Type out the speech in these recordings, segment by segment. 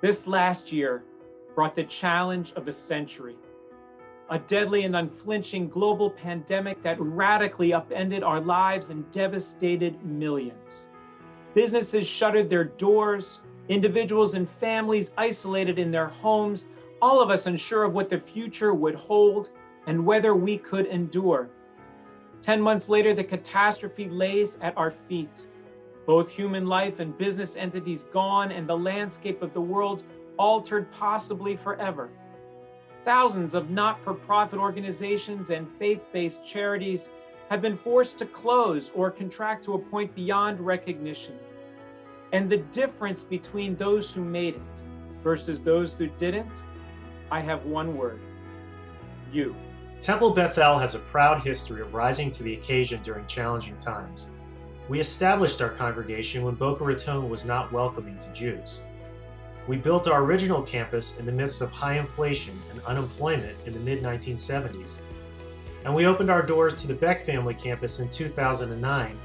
This last year brought the challenge of a century, a deadly and unflinching global pandemic that radically upended our lives and devastated millions. Businesses shuttered their doors, individuals and families isolated in their homes, all of us unsure of what the future would hold and whether we could endure. 10 months later, the catastrophe lays at our feet. Both human life and business entities gone, and the landscape of the world altered possibly forever. Thousands of not-for-profit organizations and faith-based charities have been forced to close or contract to a point beyond recognition. And the difference between those who made it versus those who didn't, I have one word: you. Temple Bethel has a proud history of rising to the occasion during challenging times. We established our congregation when Boca Raton was not welcoming to Jews. We built our original campus in the midst of high inflation and unemployment in the mid-1970s. And we opened our doors to the Beck family campus in 2009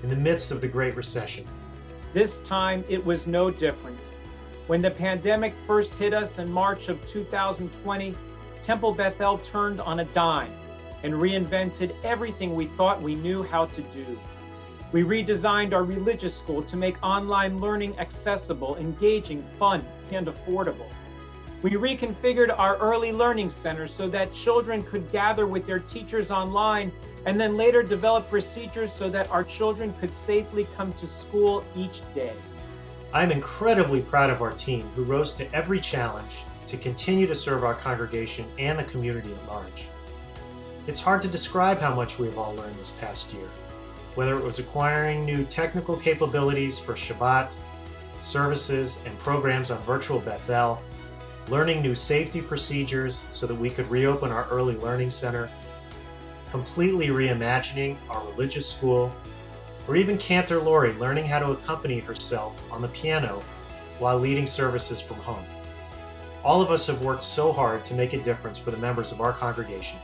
in the midst of the Great Recession. This time, it was no different. When the pandemic first hit us in March of 2020, Temple Bethel turned on a dime and reinvented everything we thought we knew how to do. We redesigned our religious school to make online learning accessible, engaging, fun, and affordable. We reconfigured our early learning center so that children could gather with their teachers online, and then later develop procedures so that our children could safely come to school each day. I'm incredibly proud of our team who rose to every challenge to continue to serve our congregation and the community at large. It's hard to describe how much we have all learned this past year, whether it was acquiring new technical capabilities for Shabbat, services and programs on Virtual Bethel, learning new safety procedures so that we could reopen our early learning center, completely reimagining our religious school, or even Cantor Lori learning how to accompany herself on the piano while leading services from home. All of us have worked so hard to make a difference for the members of our congregation.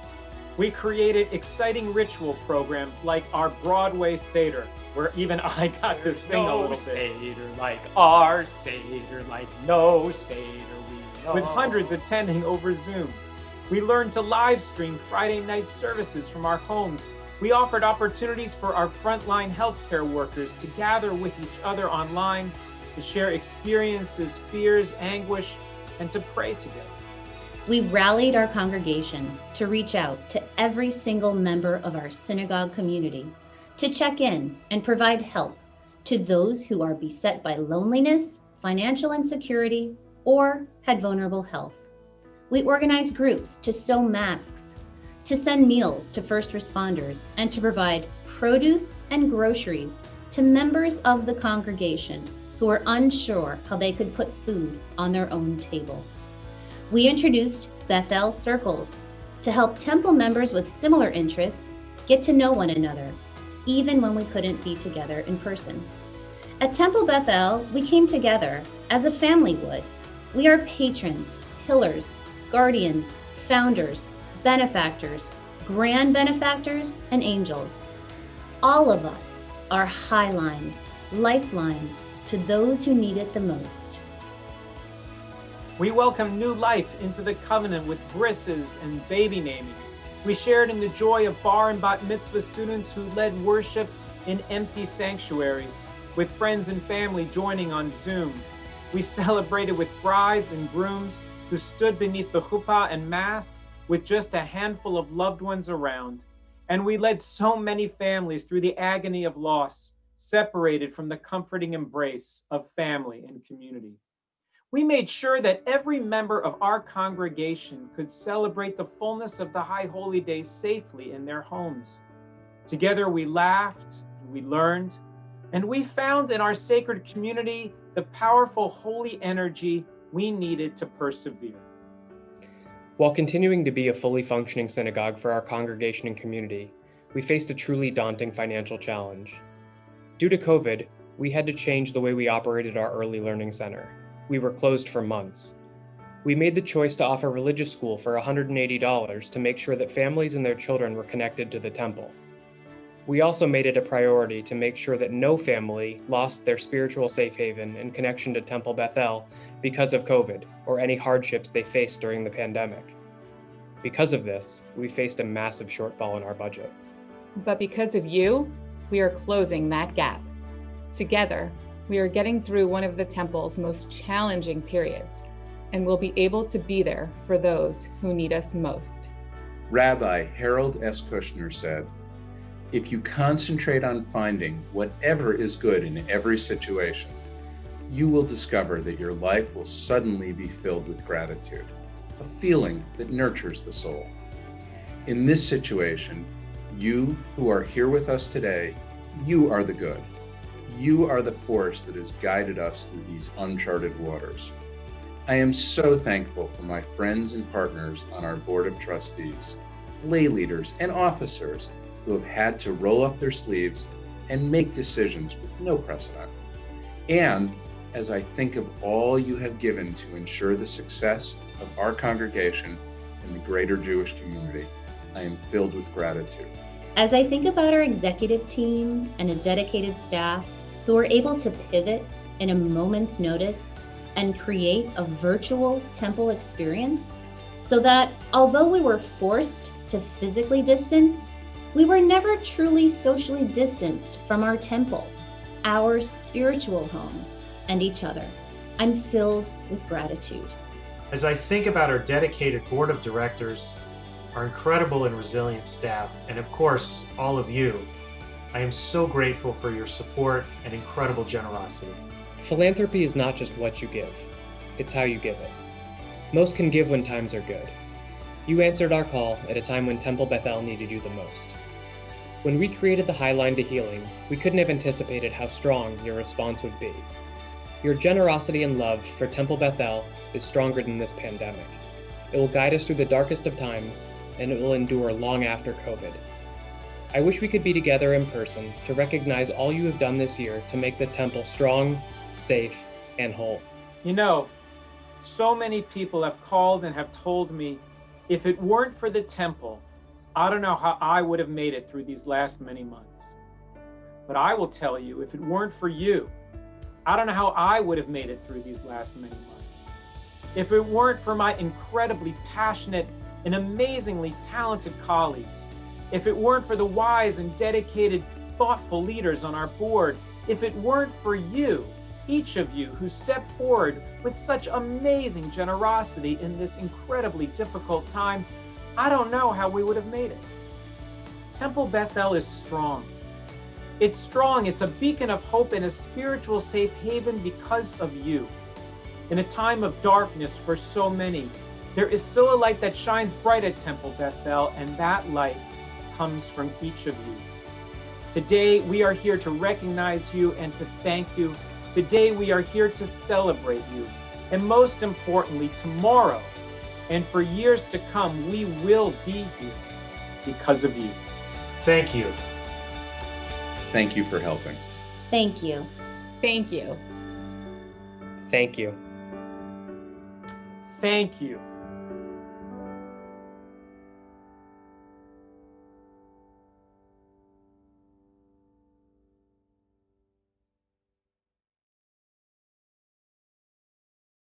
We created exciting ritual programs like our Broadway Seder, where even I got to sing a little bit. Seder like our Seder, like no Seder we know. With hundreds attending over Zoom. We learned to live stream Friday night services from our homes. We offered opportunities for our frontline healthcare workers to gather with each other online, to share experiences, fears, anguish, and to pray together. We rallied our congregation to reach out to every single member of our synagogue community, to check in and provide help to those who are beset by loneliness, financial insecurity, or had vulnerable health. We organized groups to sew masks, to send meals to first responders, and to provide produce and groceries to members of the congregation who were unsure how they could put food on their own table. We introduced Bethel Circles to help Temple members with similar interests get to know one another, even when we couldn't be together in person. At Temple Bethel, we came together as a family would. We are patrons, pillars, guardians, founders, benefactors, grand benefactors, and angels. All of us are high lines, lifelines to those who need it the most. We welcomed new life into the covenant with brisses and baby namings. We shared in the joy of bar and bat mitzvah students who led worship in empty sanctuaries, with friends and family joining on Zoom. We celebrated with brides and grooms who stood beneath the chuppah and masks with just a handful of loved ones around. And we led so many families through the agony of loss, separated from the comforting embrace of family and community. We made sure that every member of our congregation could celebrate the fullness of the High Holy Day safely in their homes. Together we laughed, and we learned, and we found in our sacred community the powerful holy energy we needed to persevere. While continuing to be a fully functioning synagogue for our congregation and community, we faced a truly daunting financial challenge. Due to COVID, we had to change the way we operated our early learning center. We were closed for months. We made the choice to offer religious school for $180 to make sure that families and their children were connected to the temple. We also made it a priority to make sure that no family lost their spiritual safe haven and connection to Temple Bethel because of COVID or any hardships they faced during the pandemic. Because of this, we faced a massive shortfall in our budget. But because of you, we are closing that gap. Together, we are getting through one of the temple's most challenging periods, and will be able to be there for those who need us most. Rabbi Harold S. Kushner said, "If you concentrate on finding whatever is good in every situation, you will discover that your life will suddenly be filled with gratitude, a feeling that nurtures the soul. In this situation, you who are here with us today, you are the good. You are the force that has guided us through these uncharted waters. I am so thankful for my friends and partners on our board of trustees, lay leaders and officers who have had to roll up their sleeves and make decisions with no precedent. And as I think of all you have given to ensure the success of our congregation and the greater Jewish community, I am filled with gratitude." As I think about our executive team and a dedicated staff who were able to pivot in a moment's notice and create a virtual temple experience, so that although we were forced to physically distance, we were never truly socially distanced from our temple, our spiritual home, and each other, I'm filled with gratitude. As I think about our dedicated board of directors, our incredible and resilient staff, and of course, all of you, I am so grateful for your support and incredible generosity. Philanthropy is not just what you give, it's how you give it. Most can give when times are good. You answered our call at a time when Temple Bethel needed you the most. When we created the Highline to Healing, we couldn't have anticipated how strong your response would be. Your generosity and love for Temple Bethel is stronger than this pandemic. It will guide us through the darkest of times, and it will endure long after COVID. I wish we could be together in person to recognize all you have done this year to make the temple strong, safe, and whole. You know, so many people have called and have told me, if it weren't for the temple, I don't know how I would have made it through these last many months. But I will tell you, if it weren't for you, I don't know how I would have made it through these last many months. If it weren't for my incredibly passionate and amazingly talented colleagues, if it weren't for the wise and dedicated, thoughtful leaders on our board, if it weren't for you, each of you who stepped forward with such amazing generosity in this incredibly difficult time, I don't know how we would have made it. Temple Bethel is strong. It's strong. It's a beacon of hope and a spiritual safe haven because of you. In a time of darkness for so many, there is still a light that shines bright at Temple Bethel, and that light comes from each of you. Today, we are here to recognize you and to thank you. Today, we are here to celebrate you. And most importantly, tomorrow and for years to come, we will be here because of you. Thank you. Thank you for helping. Thank you. Thank you. Thank you. Thank you.